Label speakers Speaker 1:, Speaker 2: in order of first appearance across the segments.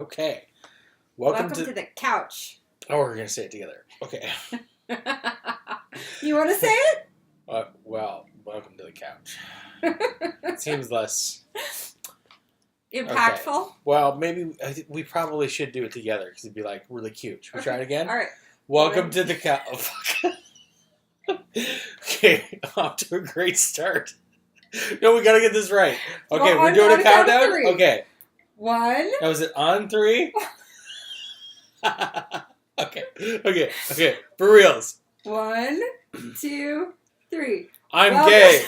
Speaker 1: Okay.
Speaker 2: Welcome to the couch.
Speaker 1: Oh, we're going to say it together. Okay.
Speaker 2: You want to say it?
Speaker 1: Welcome to the couch. It seems less
Speaker 2: impactful.
Speaker 1: Okay. Well, maybe we probably should do it together because it'd be like really cute. Should we try it again?
Speaker 2: All right.
Speaker 1: Welcome to the couch. Okay, off to a great start. No, we got to get this right. Okay,
Speaker 2: Well,
Speaker 1: we're doing a countdown?
Speaker 2: Three.
Speaker 1: Okay.
Speaker 2: 1.
Speaker 1: Now, is it on 3? Okay. For reals.
Speaker 2: 1, 2, 3.
Speaker 1: I'm gay.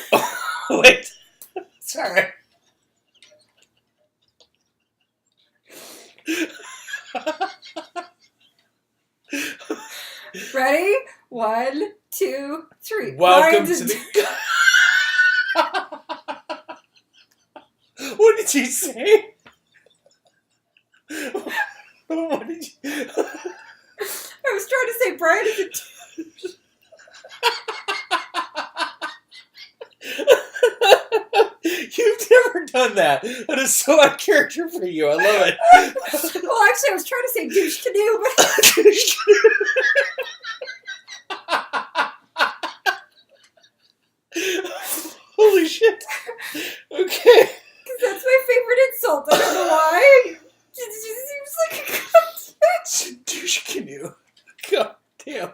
Speaker 1: Wait. Sorry.
Speaker 2: Ready? 1, 2, 3.
Speaker 1: Welcome to the... What did you say? What did you...
Speaker 2: I was trying to say Brian is a douche.
Speaker 1: You've never done that. That is so out of character for you. I love it.
Speaker 2: Well, actually, I was trying to say douche canoe, but...
Speaker 1: Douche canoe. Holy shit. Okay.
Speaker 2: Because that's my favorite insult. I don't know why. It just seems like a concept.
Speaker 1: Douche canoe. God damn.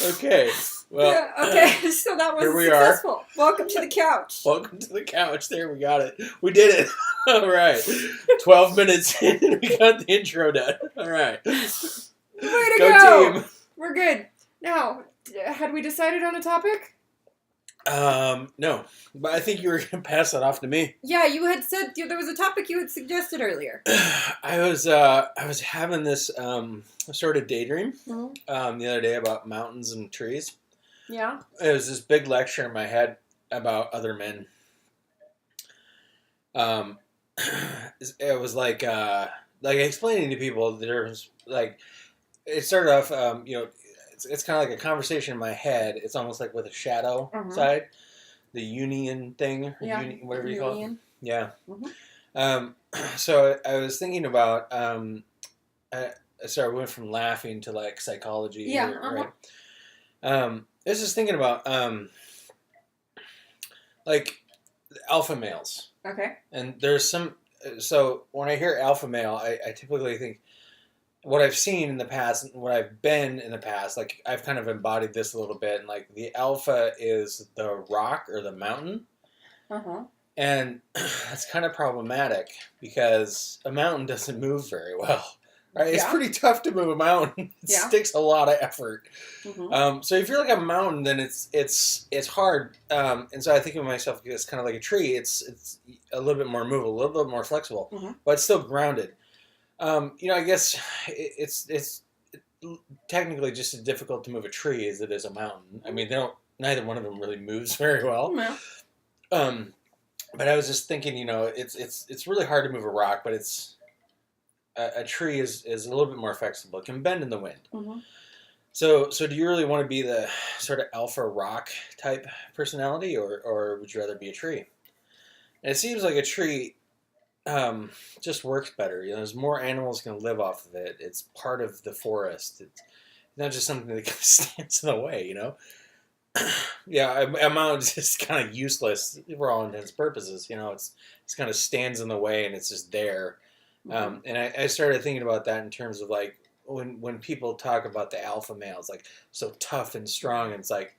Speaker 1: Okay. Well.
Speaker 2: Yeah, okay, so that was successful. Are. Welcome to the couch.
Speaker 1: Welcome to the couch. There, we got it. We did it. All right. 12 minutes in, and we got the intro done. All right.
Speaker 2: Way to go.
Speaker 1: Team.
Speaker 2: We're good. Now, had we decided on a topic?
Speaker 1: No. But I think you were going to pass that off to me.
Speaker 2: Yeah, you had said there was a topic you had suggested earlier.
Speaker 1: I was having this sort of daydream the other day about mountains and trees.
Speaker 2: Yeah.
Speaker 1: It was this big lecture in my head about other men. It was like explaining to people that there's like, it started off, it's kind of like a conversation in my head. It's almost like with a shadow side, the union thing, whatever you call it. Yeah. So I was thinking about, I went from laughing to like psychology.
Speaker 2: Yeah.
Speaker 1: Right. I was just thinking about, like, alpha males.
Speaker 2: Okay.
Speaker 1: And there's some... So, when I hear alpha male, I typically think... What I've seen in the past, and what I've been in the past, like, I've kind of embodied this a little bit. And, like, the alpha is the rock or the mountain. And that's kind of problematic, because a mountain doesn't move very well. Right? It's pretty tough to move a mountain. It takes a lot of effort. So if you're like a mountain, then it's hard. And so I think of myself as kind of like a tree. It's a little bit more movable, a little bit more flexible, but it's still grounded. I guess it's technically just as difficult to move a tree as it is a mountain. I mean, neither one of them really moves very well. But I was just thinking, it's really hard to move a rock, but it's a tree is a little bit more flexible. It can bend in the wind. So do you really want to be the sort of alpha rock type personality, or would you rather be a tree? And it seems like a tree just works better. There's more animals can live off of it. It's part of the forest. It's not just something that kind of stands in the way, Yeah, a mountain's just kind of useless for all intents and purposes. It's kind of stands in the way and it's just there. And I started thinking about that in terms of like when people talk about the alpha males, like so tough and strong, and it's like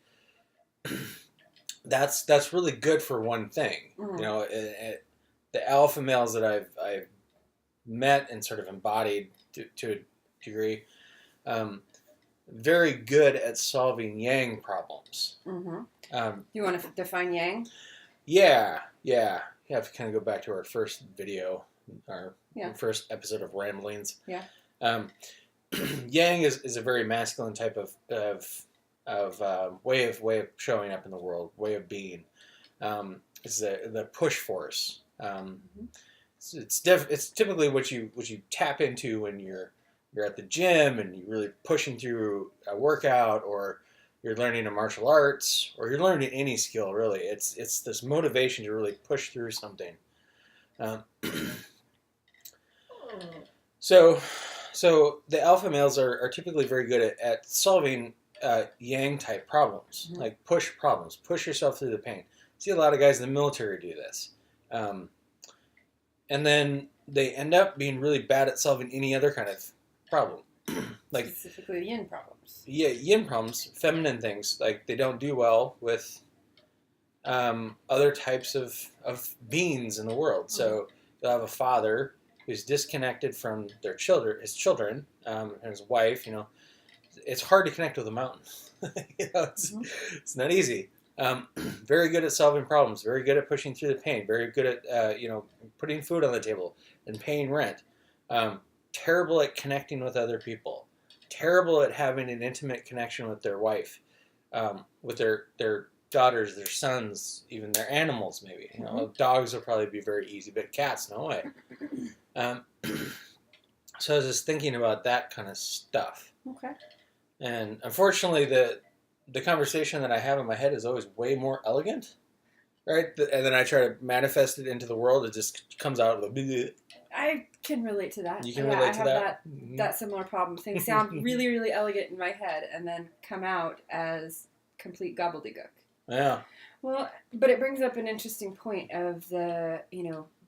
Speaker 1: that's really good for one thing. The alpha males that I've met and sort of embodied to a degree, very good at solving yang problems.
Speaker 2: You want to define yang?
Speaker 1: Yeah. You have to kind of go back to our first video. Our first episode of Ramblings.
Speaker 2: Yeah.
Speaker 1: Yang is a very masculine type of way of showing up in the world, way of being. It's the push force. It's typically what you tap into when you're at the gym and you're really pushing through a workout, or you're learning a martial arts, or you're learning any skill. Really, it's this motivation to really push through something. So, so the alpha males are typically very good at solving yang type problems,
Speaker 2: Mhm.
Speaker 1: like push problems, push yourself through the pain. See a lot of guys in the military do this, um, and then they end up being really bad at solving any other kind of problem, like
Speaker 2: Specifically yin problems.
Speaker 1: yeah, yin problems, feminine things. Like they don't do well with other types of beings in the world. So you'll have a father who's disconnected from his children, and his wife. It's hard to connect with a mountain. It's not easy. Very good at solving problems. Very good at pushing through the pain. Very good at putting food on the table and paying rent. Um, Terrible at connecting with other people. Terrible at having an intimate connection with their wife, with their daughters, their sons, even their animals. Maybe dogs will probably be very easy, but cats, no way. Um, so I was just thinking about that kind of stuff.
Speaker 2: Okay.
Speaker 1: And unfortunately, the conversation that I have in my head is always way more elegant, right? And then I try to manifest it into the world. It just comes out of the.
Speaker 2: I can relate to that.
Speaker 1: You can relate
Speaker 2: I
Speaker 1: to
Speaker 2: have
Speaker 1: that.
Speaker 2: that similar problem. Things sound really, really elegant in my head, and then come out as complete gobbledygook.
Speaker 1: Yeah.
Speaker 2: Well, but it brings up an interesting point of the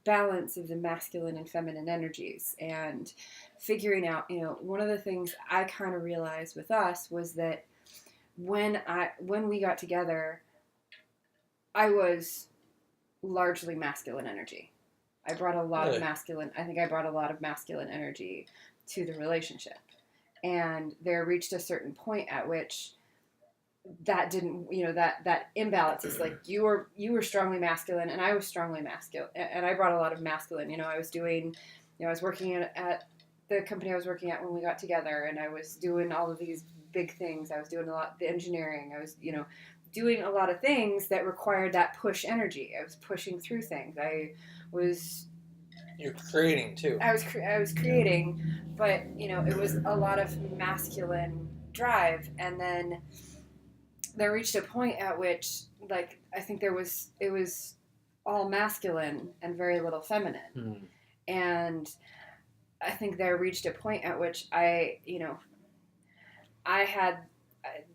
Speaker 2: balance of the masculine and feminine energies, and figuring out one of the things I kind of realized with us was that when we got together, I was largely masculine energy. I brought a lot
Speaker 1: Really?
Speaker 2: of masculine. I think I brought a lot of masculine energy to the relationship, and there reached a certain point at which that didn't, that imbalance is like you were strongly masculine and I was strongly masculine, and I brought a lot of masculine. I was doing, I was working at the company I was working at when we got together, and I was doing all of these big things. I was doing a lot the engineering. I was doing a lot of things that required that push energy. I was pushing through things. Was
Speaker 1: You're creating too.
Speaker 2: I was creating, but it was a lot of masculine drive, and then there reached a point at which, like, I think it was all masculine and very little feminine, and I think there reached a point at which I had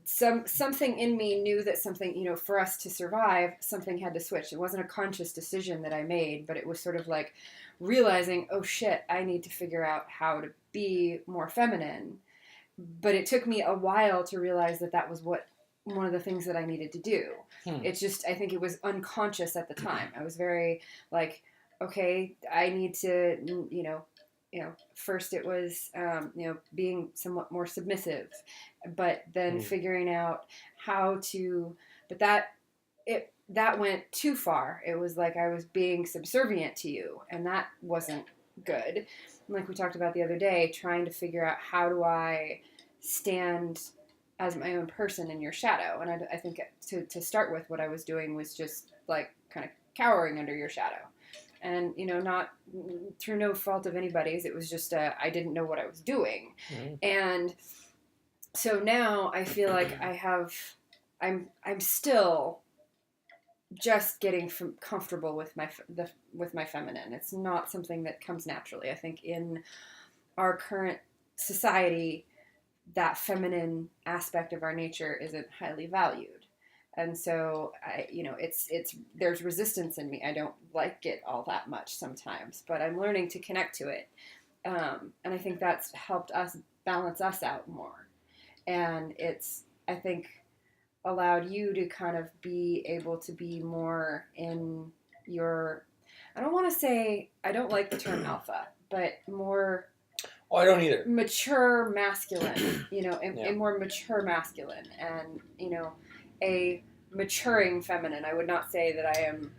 Speaker 2: something in me knew that something, for us to survive, something had to switch. It wasn't a conscious decision that I made, but it was sort of like realizing, oh shit, I need to figure out how to be more feminine. But it took me a while to realize that was one of the things that I needed to do. It's just, I think it was unconscious at the time. I was very like, okay, I need to, first it was, being somewhat more submissive, but then figuring out how to, but that went too far. It was like I was being subservient to you, and that wasn't good. And like we talked about the other day, trying to figure out how do I stand as my own person in your shadow. And I think to start with, what I was doing was just like kind of cowering under your shadow. And, not through no fault of anybody's. It was just I didn't know what I was doing. And so now I feel like I'm still just getting comfortable with my feminine. It's not something that comes naturally. I think in our current society, that feminine aspect of our nature isn't highly valued. And so it's there's resistance in me. I don't like it all that much sometimes, but I'm learning to connect to it. And I think that's helped us balance us out more. And it's, I think, allowed you to kind of be able to be more in your, I don't want to say, I don't like the term alpha, but more
Speaker 1: I don't either.
Speaker 2: Mature masculine, a more mature masculine, and a maturing feminine. I would not say that I am.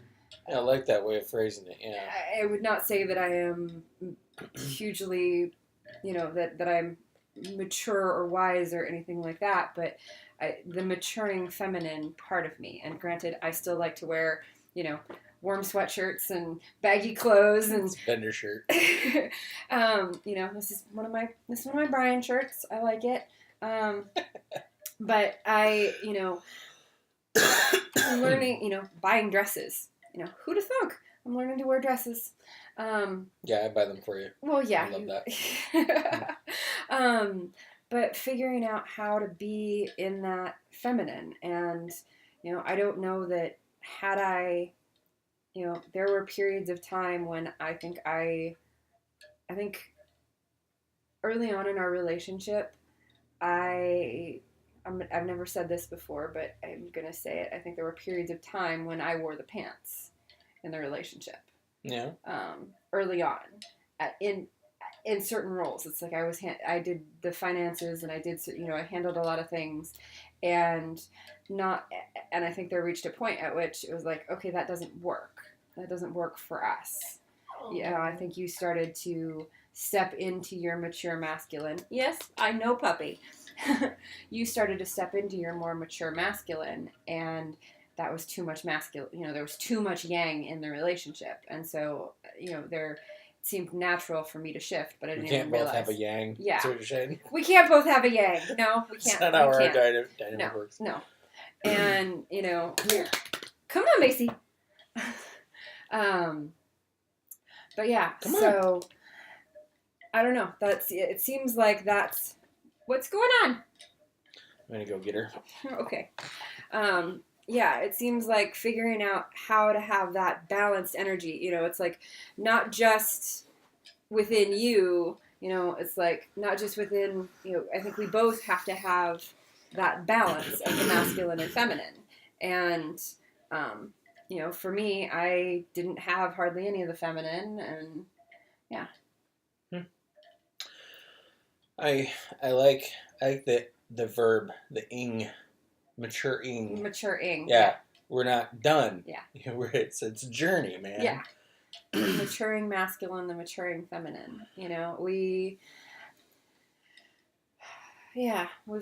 Speaker 1: I like that way of phrasing it. Yeah.
Speaker 2: I would not say that I am hugely, that I'm mature or wise or anything like that. But the maturing feminine part of me, and granted, I still like to wear, warm sweatshirts and baggy clothes and
Speaker 1: Bender shirt.
Speaker 2: this is one of my Brian shirts. I like it. But I, I'm learning, buying dresses. Who'd have thunk? I'm learning to wear dresses.
Speaker 1: Yeah, I buy them for you.
Speaker 2: Well, yeah,
Speaker 1: I love
Speaker 2: that. But figuring out how to be in that feminine, and I don't know that had I, there were periods of time when I think early on in our relationship, I've never said this before, but I'm gonna say it. I think there were periods of time when I wore the pants in the relationship.
Speaker 1: Yeah.
Speaker 2: Early on, in certain roles. It's like I did the finances, and I did, I handled a lot of things, and not and I think there reached a point at which it was like, okay, that doesn't work. That doesn't work for us. Yeah, I think you started to step into your mature masculine. Yes, I know, puppy. You started to step into your more mature masculine, and that was too much masculine. There was too much yang in the relationship, and so there it seemed natural for me to shift, but I didn't even realize.
Speaker 1: We can't both have a yang.
Speaker 2: Yeah,
Speaker 1: that's what you're saying.
Speaker 2: We can't both have a yang. No, we can't.
Speaker 1: That's not how our dynamic
Speaker 2: no,
Speaker 1: works.
Speaker 2: No, and here, come on, Macy. But yeah, so I don't know. It seems like that's what's going on.
Speaker 1: I'm gonna go get her.
Speaker 2: Okay. Yeah, it seems like figuring out how to have that balanced energy. It's like not just within you. It's like not just within. I think we both have to have that balance of the masculine and feminine. And for me, I didn't have hardly any of the feminine, and yeah.
Speaker 1: I like the verb, the ing, maturing.
Speaker 2: Maturing.
Speaker 1: Yeah. We're not done.
Speaker 2: Yeah.
Speaker 1: It's a journey, man.
Speaker 2: Yeah. Maturing masculine, the maturing feminine. We've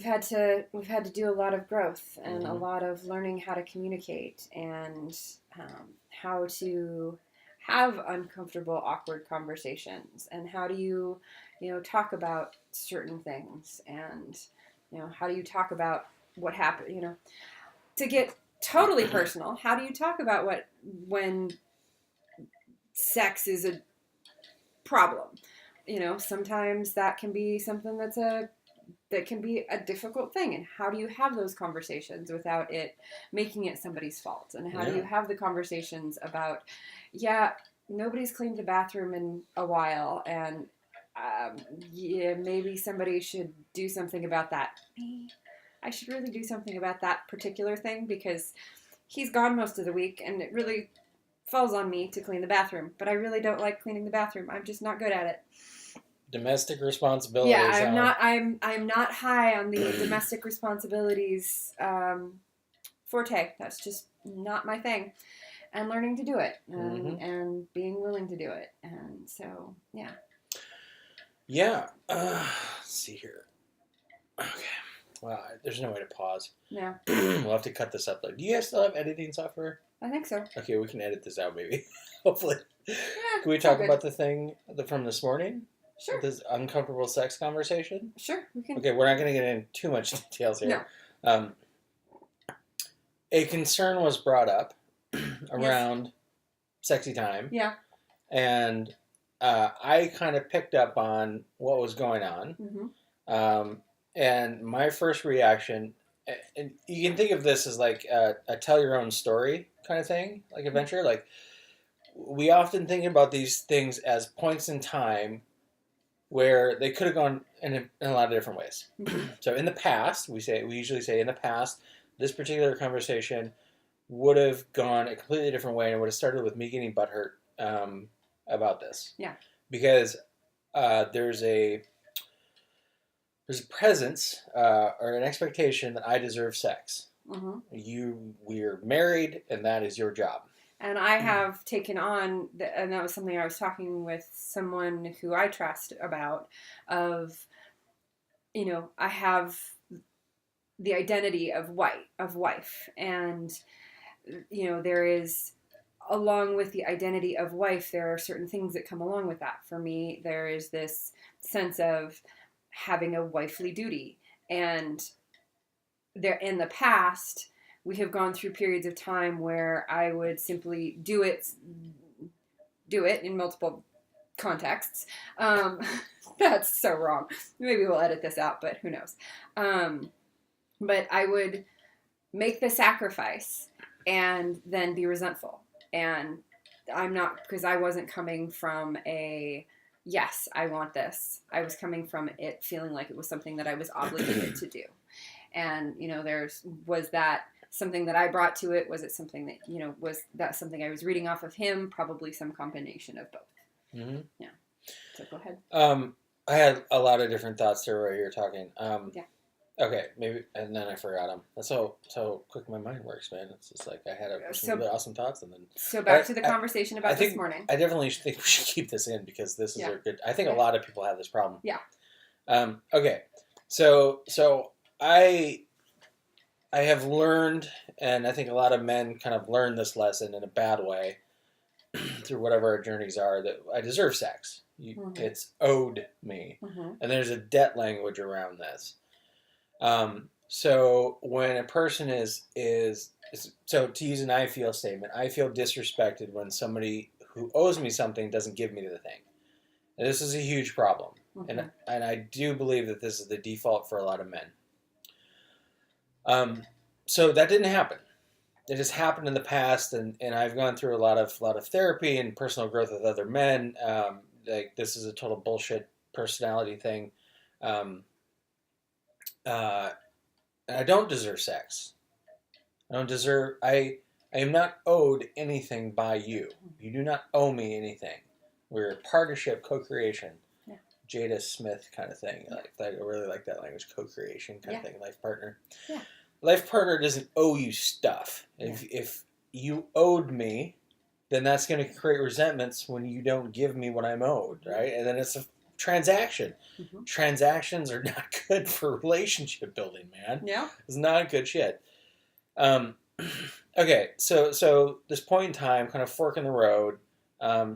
Speaker 2: had to do a lot of growth and a lot of learning how to communicate and how to have uncomfortable, awkward conversations, and how do you talk about certain things, and how do you talk about what happened, to get totally personal, how do you talk about when sex is a problem? Sometimes that can be something that can be a difficult thing, and how do you have those conversations without it making it somebody's fault? And how do you have the conversations about, nobody's cleaned the bathroom in a while, and maybe somebody should do something about that. I should really do something about that particular thing, because he's gone most of the week, and it really falls on me to clean the bathroom, but I really don't like cleaning the bathroom. I'm just not good at it.
Speaker 1: Domestic responsibilities.
Speaker 2: Yeah, I'm not high on the domestic responsibilities forte. That's just not my thing. And learning to do it, and being willing to do it, and so yeah.
Speaker 1: Yeah. Let's see here. Okay. Well, there's no way to pause.
Speaker 2: Yeah.
Speaker 1: We'll have to cut this up. Do you guys still have editing software?
Speaker 2: I think so.
Speaker 1: Okay, we can edit this out maybe. Hopefully.
Speaker 2: Yeah,
Speaker 1: can we talk about the thing from this morning?
Speaker 2: Sure.
Speaker 1: This uncomfortable sex conversation?
Speaker 2: Sure, we can.
Speaker 1: Okay, we're not going to get into too much details here.
Speaker 2: No.
Speaker 1: A concern was brought up around sexy time.
Speaker 2: Yeah.
Speaker 1: And I kind of picked up on what was going on.
Speaker 2: Mm-hmm.
Speaker 1: And my first reaction, and you can think of this as like a tell your own story kind of thing, like adventure. Like, we often think about these things as points in time where they could have gone in a lot of different ways.
Speaker 2: Mm-hmm.
Speaker 1: So in the past, we usually say in the past, this particular conversation would have gone a completely different way, and it would have started with me getting butthurt about this.
Speaker 2: Yeah.
Speaker 1: Because there's a presence or an expectation that I deserve sex.
Speaker 2: Mm-hmm.
Speaker 1: We're married, and that is your job.
Speaker 2: And I have taken on, and that was something I was talking with someone who I trust about, I have the identity of wife. And, there is, along with the identity of wife, there are certain things that come along with that. For me, there is this sense of having a wifely duty. And there, in the past, we have gone through periods of time where I would simply do it in multiple contexts. Um, that's so wrong. Maybe we'll edit this out, but who knows. But I would make the sacrifice and then be resentful. And I'm not, because I wasn't coming from a, yes, I want this. I was coming from it feeling like it was something that I was obligated to do. And, was that something that I brought to it? Was it something that, was that something I was reading off of him? Probably some combination of both.
Speaker 1: Mm-hmm.
Speaker 2: Yeah. So go ahead.
Speaker 1: I had a lot of different thoughts there while you were talking.
Speaker 2: Yeah.
Speaker 1: Okay, maybe, and then I forgot them. That's so quick my mind works, man. It's just like I had some really awesome thoughts, and then.
Speaker 2: So back to the conversation about this morning.
Speaker 1: I definitely think we should keep this in because this is a good. I think a lot of people have this problem.
Speaker 2: Yeah.
Speaker 1: Okay, so I have learned, and I think a lot of men kind of learn this lesson in a bad way through whatever our journeys are, that I deserve sex. It's owed me, and there's a debt language around this. So when a person is so to use an I feel statement, I feel disrespected when somebody who owes me something doesn't give me the thing. And this is a huge problem, and I do believe that this is the default for a lot of men. So that didn't happen. It has happened in the past, and I've gone through a lot of therapy and personal growth with other men. Like this is a total bullshit personality thing. And I don't deserve sex. I am not owed anything by you. You do not owe me anything. We're a partnership, co-creation. Yeah. Jada Smith kind of thing. I really like that language, co-creation kind of thing, life partner. Yeah. Life partner doesn't owe you stuff. If you owed me, then that's going to create resentments when you don't give me what I'm owed, right? And then it's a transaction. Transactions are not good for relationship building, man. Yeah. It's not good shit. Okay, so this point in time, kind of fork in the road,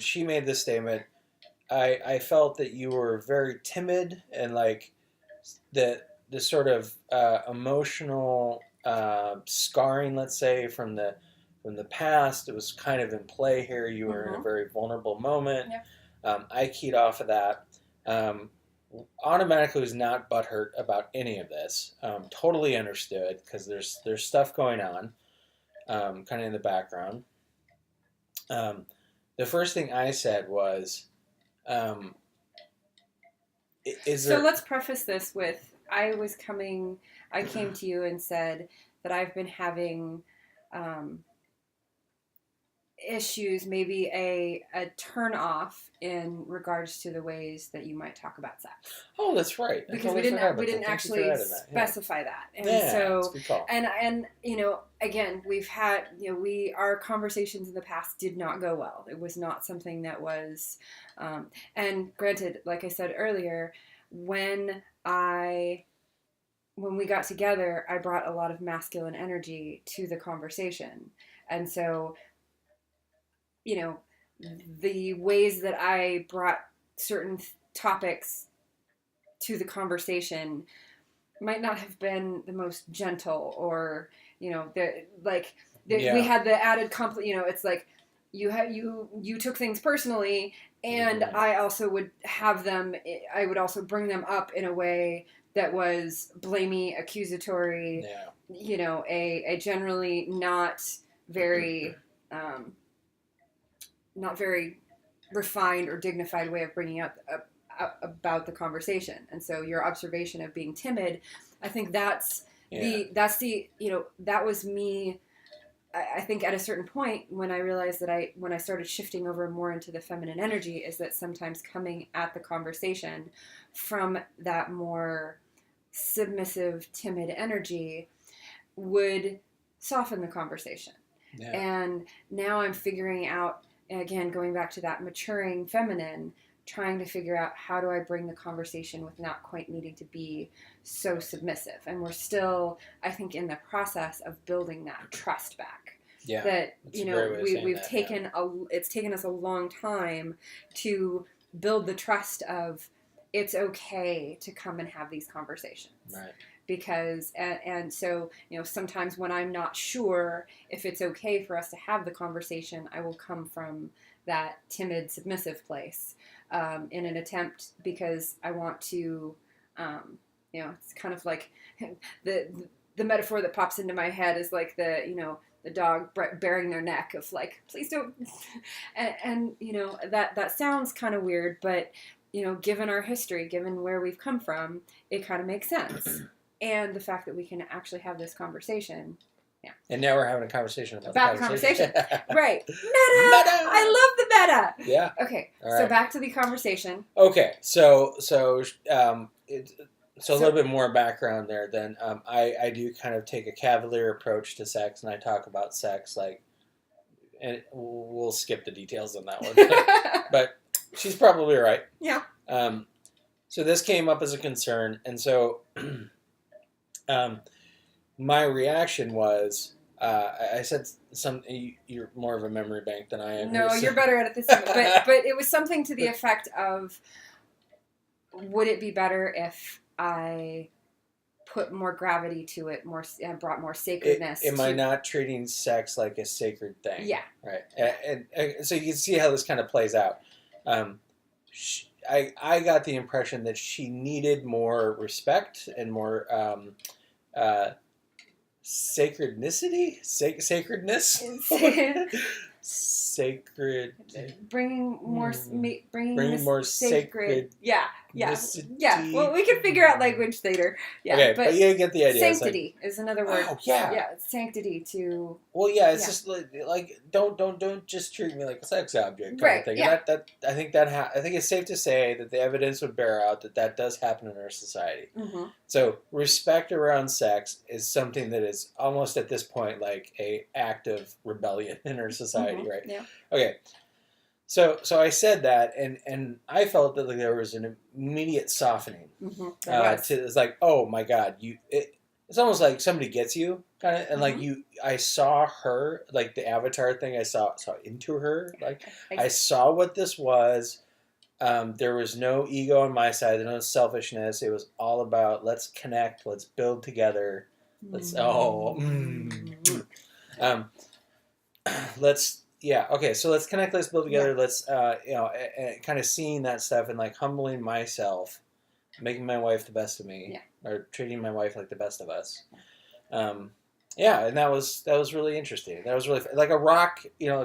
Speaker 1: she made this statement. I felt that you were very timid and like the sort of emotional scarring, let's say, from the past. It was kind of in play here. You were in a very vulnerable moment. Yeah. I keyed off of that. Automatically was not butthurt about any of this. Totally understood because there's stuff going on, kind of in the background. The first thing I said was,
Speaker 2: So let's preface this with, I came to you and said that I've been having issues, maybe a turn off in regards to the ways that you might talk about sex.
Speaker 1: Oh, that's right.
Speaker 2: Because we didn't actually specify that. And so, and again, we've had, our conversations in the past did not go well. It was not something that was, and granted, like I said earlier, when we got together, I brought a lot of masculine energy to the conversation. And so, the ways that I brought certain topics to the conversation might not have been the most gentle, or, we had the added it's like you took things personally, and I also would I would also bring them up in a way that was blamey, accusatory, a generally not very refined or dignified way of bringing up about the conversation. And so your observation of being timid, I think that was me. I think at a certain point when I realized that when I started shifting over more into the feminine energy, is that sometimes coming at the conversation from that more submissive, timid energy would soften the conversation. Yeah. And now I'm figuring out, again, going back to that maturing feminine, trying to figure out how do I bring the conversation with not quite needing to be so submissive. And we're still, I think, in the process of building that trust back. Yeah. That, it's taken us a long time to build the trust of it's okay to come and have these conversations. Right. Because, and so, sometimes when I'm not sure if it's okay for us to have the conversation, I will come from that timid, submissive place in an attempt because I want to, it's kind of like the the metaphor that pops into my head is like the dog baring their neck of like, please don't, and that sounds kind of weird, but given our history, given where we've come from, it kind of makes sense. And the fact that we can actually have this conversation. Yeah.
Speaker 1: And now we're having a conversation
Speaker 2: about the conversation. Right. Meta!
Speaker 1: Meta!
Speaker 2: I love the meta!
Speaker 1: Yeah.
Speaker 2: Okay,
Speaker 1: All right.
Speaker 2: So back to the conversation.
Speaker 1: Okay, so a little bit more background there. Then I do kind of take a cavalier approach to sex, and I talk about sex and we'll skip the details on that one. But she's probably right.
Speaker 2: Yeah.
Speaker 1: So this came up as a concern, and so my reaction was I said you're more of a memory bank than I am.
Speaker 2: No, you're better at it this time. But it was something to the effect of, would it be better if I put more gravity to it, brought more sacredness?
Speaker 1: Am I not treating sex like a sacred thing?
Speaker 2: Yeah.
Speaker 1: Right. And so you can see how this kind of plays out. I got the impression that she needed more respect and more sacredness. Sacred.
Speaker 2: Bringing more
Speaker 1: sacred.
Speaker 2: Yeah. Well, we can figure out language later. Yeah,
Speaker 1: okay, but you get the idea.
Speaker 2: Sanctity is another word.
Speaker 1: Oh yeah.
Speaker 2: Yeah, sanctity to.
Speaker 1: Well, yeah, it's just like don't just treat me like a sex object kind of thing.
Speaker 2: Yeah.
Speaker 1: That I think I think it's safe to say that the evidence would bear out that does happen in our society.
Speaker 2: Mm-hmm.
Speaker 1: So respect around sex is something that is almost at this point like a act of rebellion in our society, right?
Speaker 2: Yeah.
Speaker 1: Okay. So I said that, and I felt that there was an immediate softening.
Speaker 2: Mm-hmm.
Speaker 1: It's like, oh my God, it's almost like somebody gets you, kind of, and like I saw her, like the Avatar thing. I saw into her, like I saw what this was. There was no ego on my side. There was no selfishness. It was all about let's connect, let's build together. So let's connect, let's build together. Let's kind of seeing that stuff and like humbling myself, making my wife the best of me, or treating my wife like the best of us. And that was really interesting. That was really like a rock,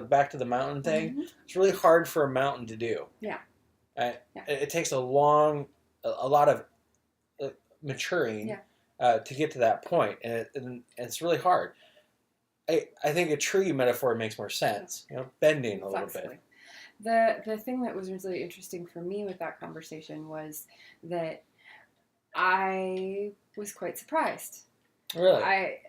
Speaker 1: back to the mountain thing. Mm-hmm. It's really hard for a mountain to do.
Speaker 2: Yeah.
Speaker 1: It takes a lot of maturing to get to that point, and it's really hard. I think a tree metaphor makes more sense. Bending a little bit.
Speaker 2: The thing that was really interesting for me with that conversation was that I was quite surprised.
Speaker 1: Really?
Speaker 2: I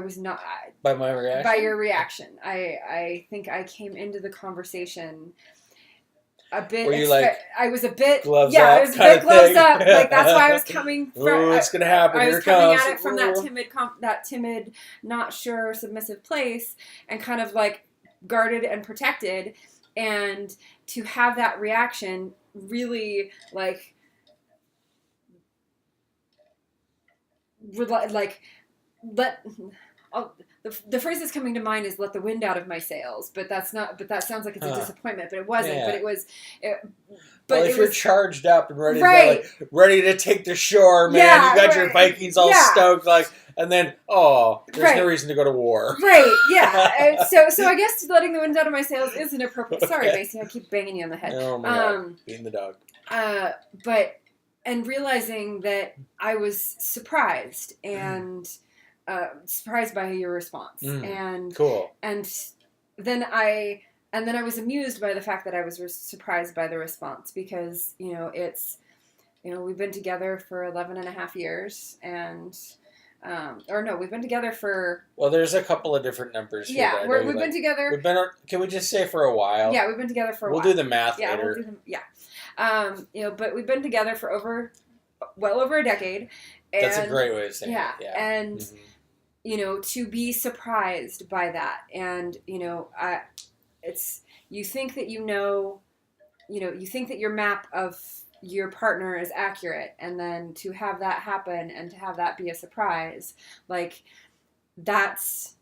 Speaker 2: was not
Speaker 1: by my reaction.
Speaker 2: By your reaction, I think I came into the conversation a bit.
Speaker 1: Were you
Speaker 2: I was a bit
Speaker 1: gloves up?
Speaker 2: I was a bit gloves up. Like that's why I was coming from.
Speaker 1: Ooh, it's gonna happen.
Speaker 2: I was coming at it from that timid, not sure, submissive place, and kind of like guarded and protected, and to have that reaction really like the phrase that's coming to mind is "let the wind out of my sails," but that's not. But that sounds like it's a disappointment. But it wasn't.
Speaker 1: Yeah.
Speaker 2: But it was.
Speaker 1: You're charged up and ready to take the shore, man, you got your Vikings all stoked, like, and then there's no reason to go to war.
Speaker 2: Right. Yeah. And so I guess letting the wind out of my sails is inappropriate. Okay. Sorry, Macy, I keep banging you on the head.
Speaker 1: Oh my God, being the dog.
Speaker 2: And realizing that I was surprised and. Surprised by your response, and
Speaker 1: cool.
Speaker 2: And then I was amused by the fact that I was surprised by the response because it's we've been together for 11 and a half years and we've been together for
Speaker 1: there's a couple of different numbers here.
Speaker 2: Yeah, we've been together.
Speaker 1: Can we just say for a while?
Speaker 2: Yeah, we've been together for a while.
Speaker 1: We'll do the math later.
Speaker 2: But we've been together for well over a decade. And,
Speaker 1: that's a great way to say it. Yeah,
Speaker 2: and. Mm-hmm. To be surprised by that. And, you think that you think that your map of your partner is accurate. And then to have that happen and to have that be a surprise, like that's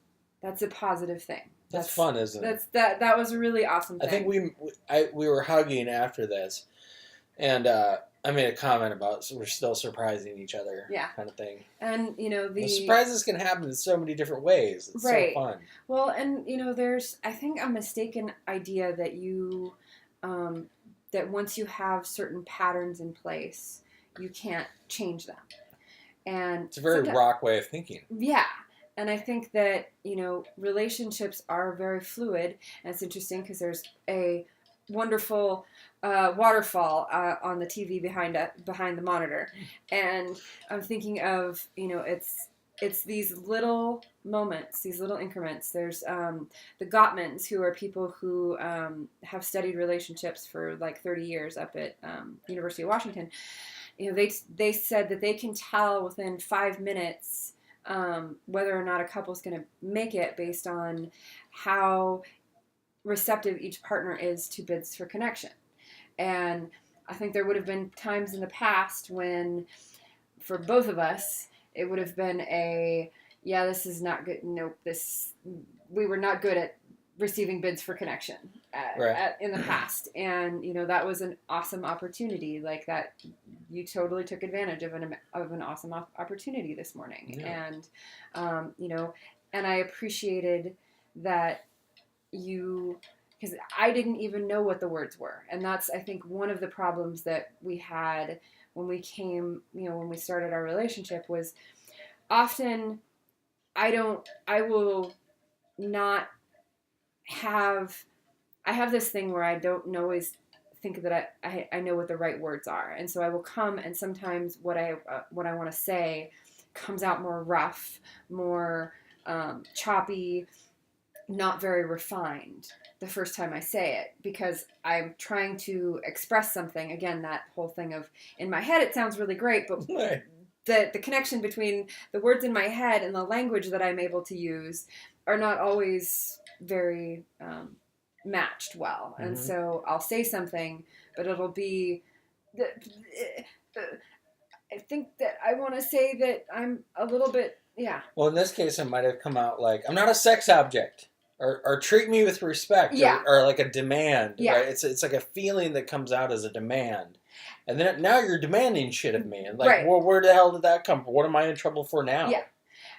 Speaker 2: a positive thing.
Speaker 1: That's fun, isn't it?
Speaker 2: That was a really awesome thing.
Speaker 1: I think we were hugging after this, and I made a comment about we're still surprising each other, kind of thing.
Speaker 2: And the
Speaker 1: surprises can happen in so many different ways. It's so fun.
Speaker 2: Well, and there's I think a mistaken idea that that once you have certain patterns in place, you can't change them. And
Speaker 1: it's a very rock way of thinking.
Speaker 2: Yeah. And I think that, relationships are very fluid. And it's interesting because there's a wonderful waterfall on the TV behind the monitor. And I'm thinking of, it's these little moments, these little increments. There's the Gottmans, who are people who have studied relationships for like 30 years up at University of Washington. They said that they can tell within 5 minutes whether or not a couple is going to make it based on how receptive each partner is to bids for connection. And I think there would have been times in the past when, for both of us, it would have been this is not good. Nope, we were not good at receiving bids for connection in the past. And, that was an awesome opportunity. Like that, you totally took advantage of an awesome opportunity this morning. Yeah. And, and I appreciated that because I didn't even know what the words were. And that's, I think, one of the problems that we had when we when we started our relationship was often I will not have, I have this thing where I don't always think that I know what the right words are. And so I will come, and sometimes what I want to say comes out more rough, more choppy, not very refined the first time I say it, because I'm trying to express something. Again, that whole thing of, in my head it sounds really great, but the connection between the words in my head and the language that I'm able to use are not always very matched well. And so I'll say something, but it'll be I think that I want to say that I'm a little bit,
Speaker 1: well, in this case it might have come out like, I'm not a sex object, or treat me with respect, or like a demand, right? It's like a feeling that comes out as a demand, and then now you're demanding shit of me, and like, well, where the hell did that come from? What am I in trouble for now?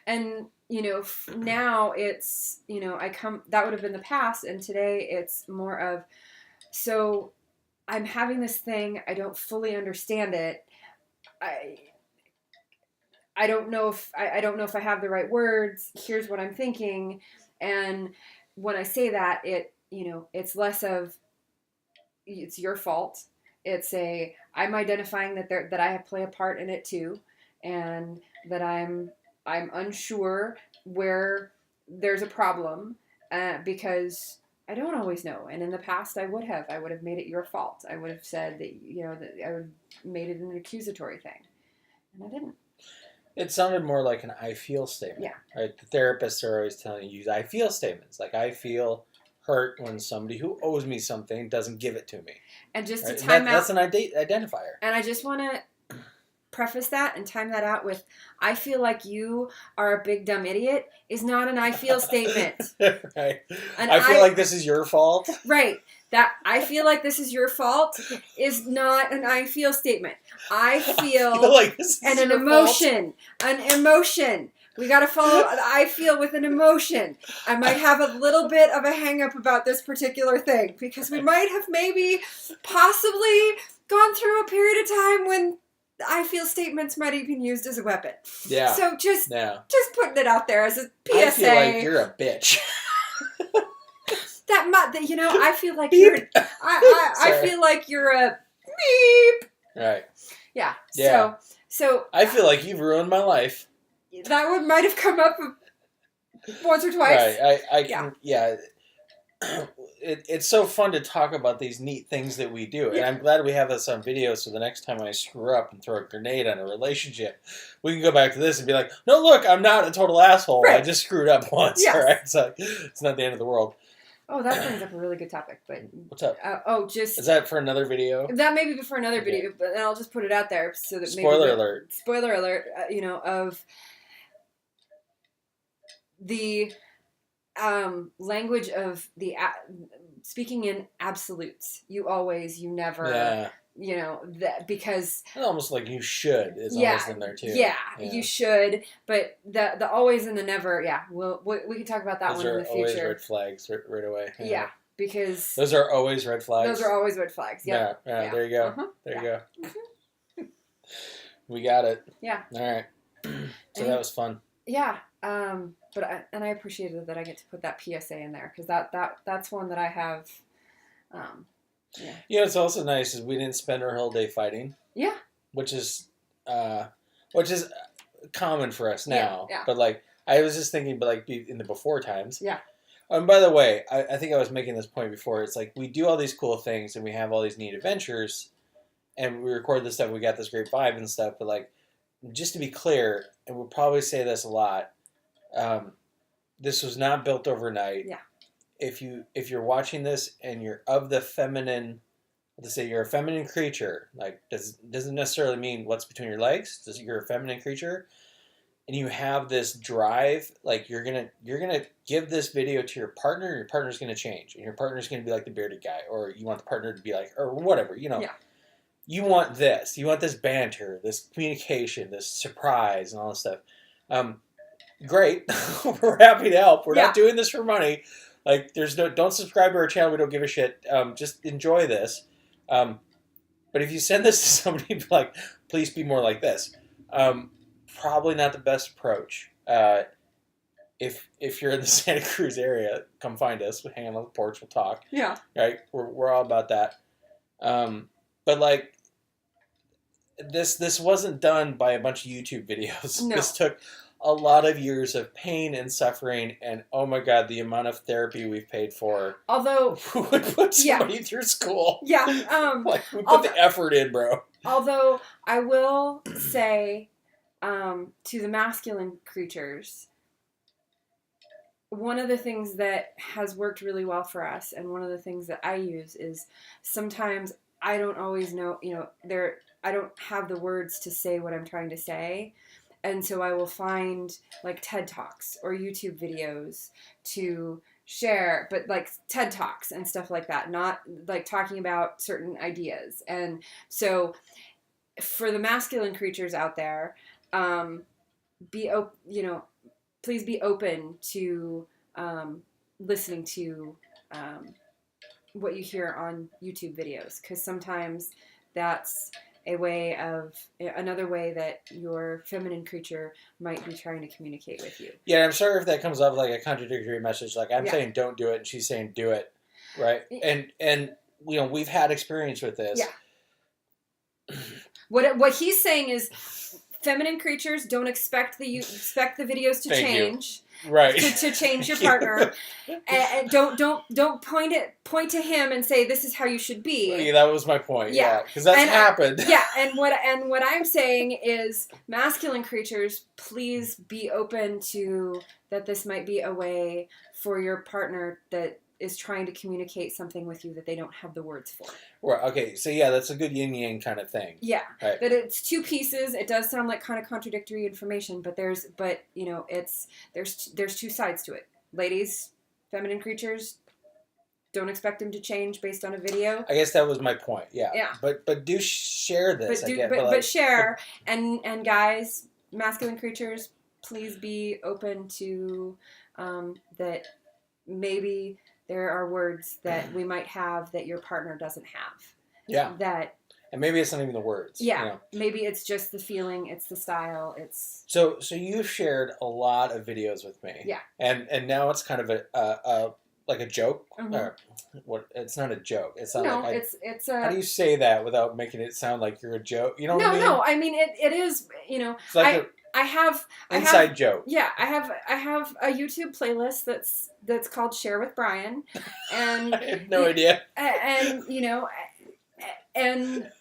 Speaker 2: And now it's, that would have been the past, and today it's more of, so I'm having this thing, I don't fully understand it, I don't know if I have the right words, here's what I'm thinking. And when I say that, it's less of, it's your fault. It's I'm identifying that I play a part in it too, and that I'm unsure where there's a problem, because I don't always know. And in the past, I would have made it your fault. I would have said that, that I would have made it an accusatory thing, and I didn't.
Speaker 1: It sounded more like an I feel statement. Right? The therapists are always telling you use I feel statements. Like, I feel hurt when somebody who owes me something doesn't give it to me.
Speaker 2: And just to time out.
Speaker 1: That's an identifier.
Speaker 2: And I just want to preface that and time that out with, I feel like you are a big dumb idiot is not an I feel statement.
Speaker 1: Right. I feel like this is your fault.
Speaker 2: Right. That I feel like this is your fault is not an I feel statement. I feel
Speaker 1: like this is
Speaker 2: an emotion. Fault. An emotion. We got to follow I feel with an emotion. I might have a little bit of a hang up about this particular thing, because we might have maybe possibly gone through a period of time when I feel statements might have been used as a weapon. Yeah. So just putting it out there as a PSA.
Speaker 1: I feel like you're a bitch.
Speaker 2: I feel like you're. I feel like you're a beep.
Speaker 1: Right.
Speaker 2: Yeah.
Speaker 1: Yeah.
Speaker 2: So.
Speaker 1: I feel like you've ruined my life.
Speaker 2: That one might have come up once or twice.
Speaker 1: Right. It's so fun to talk about these neat things that we do, and I'm glad we have this on video, so the next time I screw up and throw a grenade on a relationship, we can go back to this and be like, no, look, I'm not a total asshole. Right. I just screwed up once. Yes. All right, so it's not the end of the world.
Speaker 2: Oh, that brings up a really good topic. But
Speaker 1: what's up?
Speaker 2: Is
Speaker 1: that for another video?
Speaker 2: That may be for another video, but then I'll just put it out there so that
Speaker 1: spoiler alert.
Speaker 2: Spoiler alert. Of language of speaking in absolutes. You always, you never.
Speaker 1: Yeah.
Speaker 2: You know, that because
Speaker 1: almost like you should is almost in there too.
Speaker 2: Yeah, you should. But the always and the never, we can talk about that one in the future.
Speaker 1: Those are always red flags right away.
Speaker 2: Yeah, because
Speaker 1: those are always red flags.
Speaker 2: Those are always red flags. Yep.
Speaker 1: Yeah. There you go.
Speaker 2: Uh-huh.
Speaker 1: There you go. We got it.
Speaker 2: Yeah.
Speaker 1: All right. So that was fun.
Speaker 2: Yeah. But I appreciated that I get to put that PSA in there because that's one that I have. Yeah.
Speaker 1: You know, it's also nice is we didn't spend our whole day fighting.
Speaker 2: Yeah.
Speaker 1: Which is common for us now.
Speaker 2: Yeah.
Speaker 1: But like, I was just thinking, but like in the before times.
Speaker 2: Yeah.
Speaker 1: And by the way, I think I was making this point before. It's like we do all these cool things and we have all these neat adventures, and we record this stuff. We got this great vibe and stuff. But like, just to be clear, and we'll probably say this a lot. This was not built overnight.
Speaker 2: Yeah.
Speaker 1: If you're watching this and you're of the feminine, let's say you're a feminine creature, like doesn't necessarily mean what's between your legs. You're a feminine creature, and you have this drive, like you're gonna give this video to your partner, and your partner's gonna change, and your partner's gonna be like the bearded guy, or you want the partner to be like, or whatever, you know.
Speaker 2: Yeah.
Speaker 1: You want this. You want this banter, this communication, this surprise, and all this stuff. Great. We're happy to help. We're not doing this for money. Like, don't subscribe to our channel. We don't give a shit. Just enjoy this. But if you send this to somebody, like, please be more like this. Probably not the best approach. If you're in the Santa Cruz area, come find us. We'll hang on the porch. We'll talk.
Speaker 2: Yeah.
Speaker 1: Right. We're all about that. But like, this wasn't done by a bunch of YouTube videos.
Speaker 2: No.
Speaker 1: This took a lot of years of pain and suffering, and oh my god, the amount of therapy we've paid for.
Speaker 2: Although
Speaker 1: who would put somebody through school?
Speaker 2: Yeah.
Speaker 1: Like we put the effort in, bro.
Speaker 2: Although I will say, to the masculine creatures, one of the things that has worked really well for us, and one of the things that I use is sometimes I don't always know, I don't have the words to say what I'm trying to say. And so I will find like TED Talks or YouTube videos to share, but like TED Talks and stuff like that, not like talking about certain ideas. And so for the masculine creatures out there, please be open to listening to what you hear on YouTube videos, because sometimes that's another way that your feminine creature might be trying to communicate with you.
Speaker 1: Yeah, I'm sorry if that comes off like a contradictory message. Like I'm saying don't do it, and she's saying do it, right? And we've had experience with this.
Speaker 2: Yeah. What he's saying is, feminine creatures don't expect the videos to change.
Speaker 1: Right.
Speaker 2: To change your partner, and don't point to him and say this is how you should be.
Speaker 1: Yeah, that was my point. Yeah, because that's happened.
Speaker 2: Yeah, and what I'm saying is, masculine creatures, please be open to that. This might be a way for your partner that is trying to communicate something with you that they don't have the words for.
Speaker 1: Right. Okay. So yeah, that's a good yin yang kind of thing.
Speaker 2: Yeah.
Speaker 1: Right.
Speaker 2: That it's two pieces. It does sound like kind of contradictory information, but there's two sides to it. Ladies, feminine creatures, don't expect them to change based on a video.
Speaker 1: I guess that was my point. Yeah.
Speaker 2: Yeah.
Speaker 1: But do share this.
Speaker 2: But share, and guys, masculine creatures, please be open to that. Maybe there are words that we might have that your partner doesn't have.
Speaker 1: Yeah. And maybe it's not even the words.
Speaker 2: Yeah. Maybe it's just the feeling. It's the style. It's.
Speaker 1: So you've shared a lot of videos with me.
Speaker 2: Yeah.
Speaker 1: And now it's kind of a like a joke.
Speaker 2: Mm-hmm.
Speaker 1: Or what? It's not a joke. It's not
Speaker 2: it's a.
Speaker 1: How do you say that without making it sound like you're a joke? You know what I mean?
Speaker 2: No. I mean it is.
Speaker 1: It's like
Speaker 2: I have
Speaker 1: inside joke.
Speaker 2: Yeah, I have a YouTube playlist that's called Share with Brian, and
Speaker 1: I have no idea.
Speaker 2: And and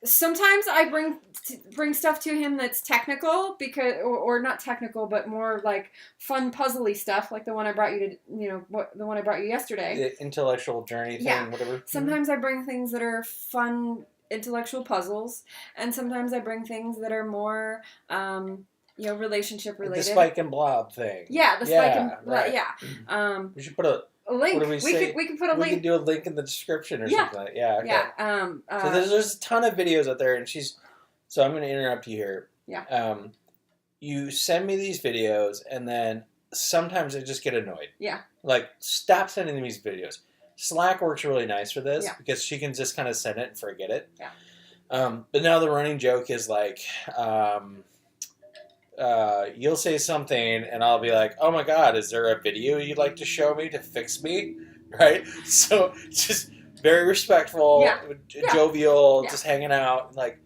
Speaker 2: sometimes I bring stuff to him that's technical because or not technical, but more like fun puzzly stuff, like the one I brought you the one I brought you yesterday.
Speaker 1: The intellectual journey thing, whatever.
Speaker 2: Sometimes I bring things that are fun intellectual puzzles, and sometimes I bring things that are more relationship
Speaker 1: Like
Speaker 2: related.
Speaker 1: the Spike and Blob thing.
Speaker 2: Yeah, the Spike and
Speaker 1: right.
Speaker 2: yeah.
Speaker 1: We should put a
Speaker 2: link.
Speaker 1: What do we say?
Speaker 2: We could put a
Speaker 1: we
Speaker 2: link.
Speaker 1: could do a link in the description or something like that. Yeah, okay.
Speaker 2: Yeah.
Speaker 1: So there's a ton of videos out there, and so I'm going to interrupt you here.
Speaker 2: Yeah.
Speaker 1: You send me these videos, and then sometimes I just get annoyed.
Speaker 2: Yeah.
Speaker 1: Like, stop sending me these videos. Slack works really nice for this because she can just kind of send it and forget it.
Speaker 2: Yeah.
Speaker 1: But now the running joke is like, you'll say something, and I'll be like, "Oh my God, is there a video you'd like to show me to fix me?" Right? So just very respectful, jovial, just hanging out. Like,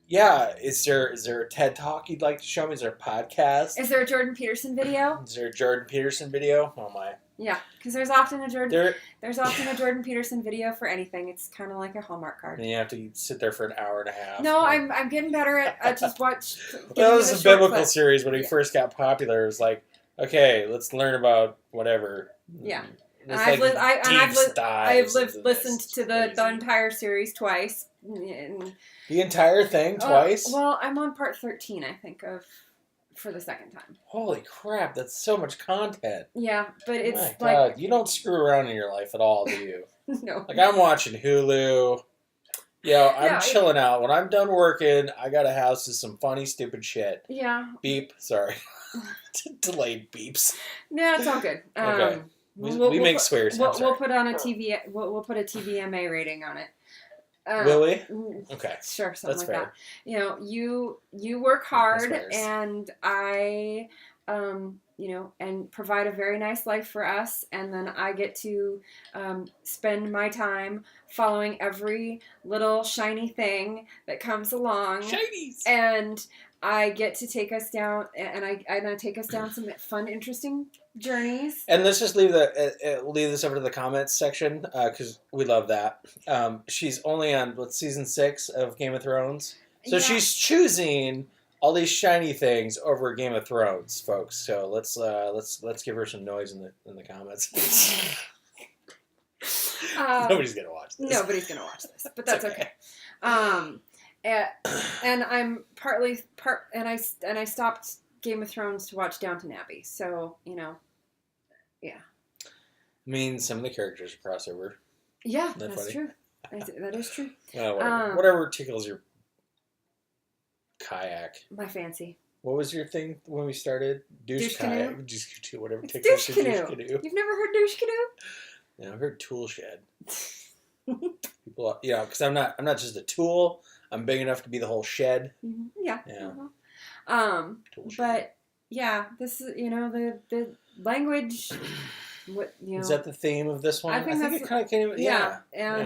Speaker 1: yeah, is there a TED Talk you'd like to show me? Is there a podcast?
Speaker 2: Is there a Jordan Peterson video?
Speaker 1: Is there a Jordan Peterson video? Oh my.
Speaker 2: Yeah, because there's often a Jordan Peterson video for anything. It's kind of like a Hallmark card.
Speaker 1: And you have to sit there for an hour and a half.
Speaker 2: No, I'm getting better at just watch.
Speaker 1: That was a biblical series when he first got popular. It was like, okay, let's learn about whatever.
Speaker 2: Yeah.
Speaker 1: And
Speaker 2: I've listened to the entire series twice.
Speaker 1: The entire thing twice?
Speaker 2: Well, I'm on part 13, I think, for the second time.
Speaker 1: Holy crap, that's so much content.
Speaker 2: Yeah, but it's
Speaker 1: my God, you don't screw around in your life at all, do you?
Speaker 2: No.
Speaker 1: Like, I'm watching Hulu. I'm chilling out. When I'm done working, I got a house with some funny, stupid shit.
Speaker 2: Yeah.
Speaker 1: Beep. Sorry. Delayed beeps.
Speaker 2: No, it's all good.
Speaker 1: Okay. We make swears.
Speaker 2: We'll put on a TV. We'll put a TVMA rating on it.
Speaker 1: Will we? Okay.
Speaker 2: Sure, something
Speaker 1: That's
Speaker 2: like
Speaker 1: fair.
Speaker 2: that. You work hard, and I, and provide a very nice life for us, and then I get to spend my time following every little shiny thing that comes along.
Speaker 1: Shinies!
Speaker 2: And I get to take us down, and I take us down some fun, interesting journeys.
Speaker 1: And let's just leave this over to the comments section because we love that. She's only on season 6 of Game of Thrones, so she's choosing all these shiny things over Game of Thrones, folks. So let's give her some noise in the comments. Nobody's gonna watch this.
Speaker 2: Nobody's gonna watch this, but that's okay. And I'm and I stopped Game of Thrones to watch Downton Abbey. So yeah.
Speaker 1: I mean, some of the characters are crossover.
Speaker 2: Yeah, that's true. That is true.
Speaker 1: Whatever tickles your kayak.
Speaker 2: My fancy.
Speaker 1: What was your thing when we started? Douche kayak.
Speaker 2: Canoe.
Speaker 1: Douche whatever
Speaker 2: it's
Speaker 1: tickles
Speaker 2: douche
Speaker 1: your
Speaker 2: canoe.
Speaker 1: douche canoe.
Speaker 2: You've never heard douche canoe?
Speaker 1: Yeah, I've heard tool shed. People, because I'm not just a tool. I'm big enough to be the whole shed.
Speaker 2: Mm-hmm. Yeah.
Speaker 1: Yeah.
Speaker 2: Tool shed. But yeah, this is the language.
Speaker 1: Is that the theme of this one? I think it kind of came. Yeah.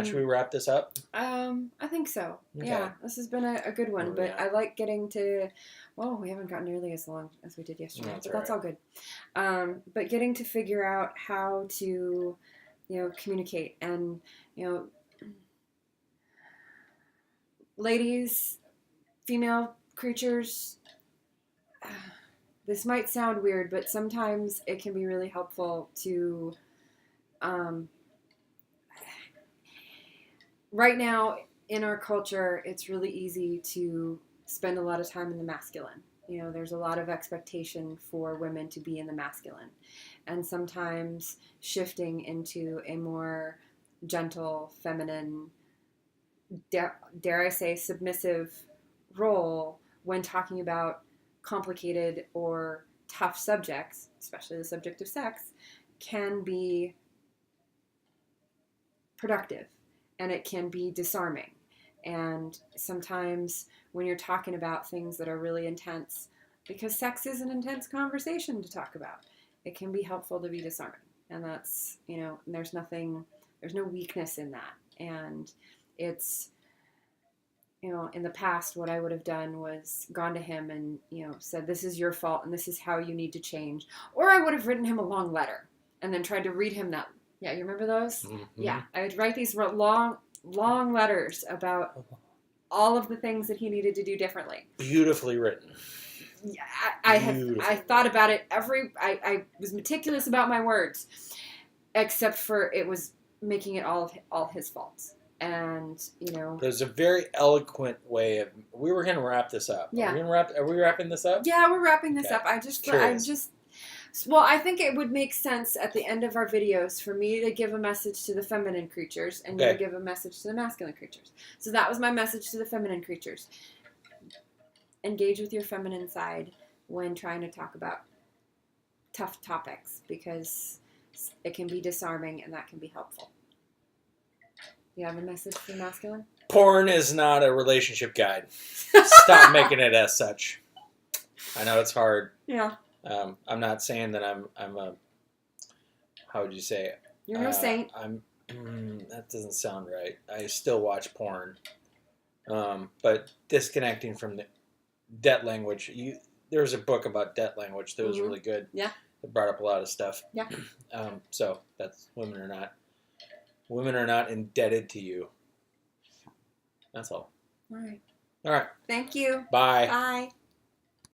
Speaker 1: Should we wrap this up?
Speaker 2: I think so.
Speaker 1: Okay.
Speaker 2: Yeah, this has been a good one, but I like getting to. Well, we haven't gotten nearly as long as we did yesterday, but that's all good. But getting to figure out how to, communicate and ladies, female creatures. This might sound weird, but sometimes it can be really helpful to, right now in our culture, it's really easy to spend a lot of time in the masculine. There's a lot of expectation for women to be in the masculine. And sometimes shifting into a more gentle, feminine, dare I say, submissive role when talking about complicated or tough subjects, especially the subject of sex, can be productive and it can be disarming. And sometimes when you're talking about things that are really intense, because sex is an intense conversation to talk about, it can be helpful to be disarming. And that's, there's no weakness in that. And it's, in the past, what I would have done was gone to him and, said, this is your fault and this is how you need to change. Or I would have written him a long letter and then tried to read him that. Yeah, you remember those? Mm-hmm. Yeah, I would write these long letters about all of the things that he needed to do differently.
Speaker 1: Beautifully written.
Speaker 2: Yeah, I thought about it I was meticulous about my words, except for it was making it all his faults. And,
Speaker 1: There's a very eloquent way of. We were going to wrap this up.
Speaker 2: Yeah.
Speaker 1: Are we wrapping this up?
Speaker 2: Yeah, we're wrapping this
Speaker 1: Okay.
Speaker 2: up. I think it would make sense at the end of our videos for me to give a message to the feminine creatures and you to give a message to the masculine creatures. So that was my message to the feminine creatures. Engage with your feminine side when trying to talk about tough topics, because it can be disarming and that can be helpful. You have a message for masculine?
Speaker 1: Porn is not a relationship guide. Stop making it as such. I know it's hard.
Speaker 2: Yeah.
Speaker 1: I'm not saying that I'm a. How would you say it?
Speaker 2: You're no saint.
Speaker 1: That doesn't sound right. I still watch porn, but disconnecting from the debt language. There was a book about debt language that was really good.
Speaker 2: Yeah.
Speaker 1: It brought up a lot of stuff.
Speaker 2: Yeah.
Speaker 1: So that's women are not indebted to you. That's all.
Speaker 2: All right.
Speaker 1: All right.
Speaker 2: Thank you.
Speaker 1: Bye.
Speaker 2: Bye.